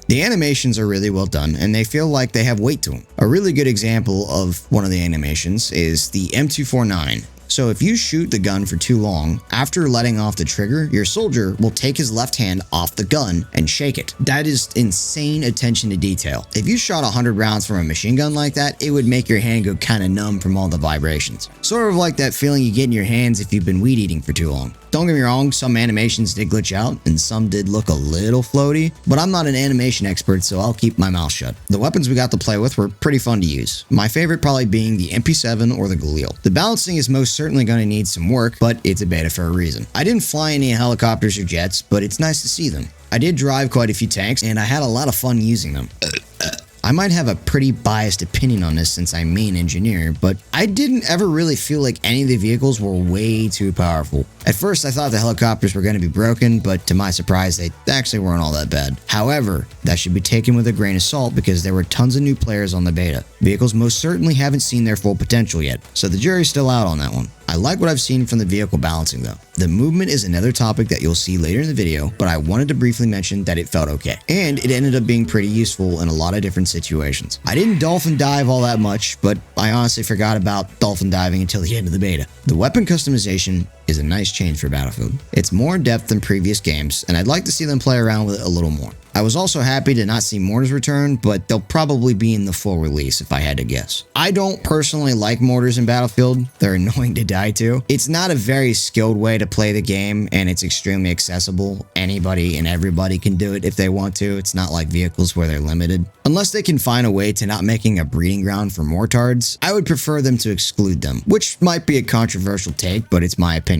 The animations are really well done, and they feel like they have weight to them. A really good example of one of the animations is the M249. So if you shoot the gun for too long, after letting off the trigger, your soldier will take his left hand off the gun and shake it. That is insane attention to detail. If you shot 100 rounds from a machine gun like that, it would make your hand go kind of numb from all the vibrations. Sort of like that feeling you get in your hands if you've been weed eating for too long. Don't get me wrong, some animations did glitch out and some did look a little floaty, but I'm not an animation expert, so I'll keep my mouth shut. The weapons we got to play with were pretty fun to use. My favorite probably being the MP7 or the Galil. The balancing is most certainly going to need some work, but it's a beta for a reason. I didn't fly any helicopters or jets, but it's nice to see them. I did drive quite a few tanks, and I had a lot of fun using them. I might have a pretty biased opinion on this since I'm main engineer, but I didn't ever really feel like any of the vehicles were way too powerful. At first, I thought the helicopters were going to be broken, but to my surprise, they actually weren't all that bad. However, that should be taken with a grain of salt because there were tons of new players on the beta. Vehicles most certainly haven't seen their full potential yet, so the jury's still out on that one. I like what I've seen from the vehicle balancing though. The movement is another topic that you'll see later in the video, but I wanted to briefly mention that it felt okay. And it ended up being pretty useful in a lot of different situations. I didn't dolphin dive all that much, but I honestly forgot about dolphin diving until the end of the beta. The weapon customization is a nice change for Battlefield. It's more in depth than previous games, and I'd like to see them play around with it a little more. I was also happy to not see mortars return, but they'll probably be in the full release if I had to guess. I don't personally like mortars in Battlefield. They're annoying to die to. It's not a very skilled way to play the game, and it's extremely accessible. Anybody and everybody can do it if they want to. It's not like vehicles where they're limited. Unless they can find a way to not making a breeding ground for mortards, I would prefer them to exclude them, which might be a controversial take, but it's my opinion.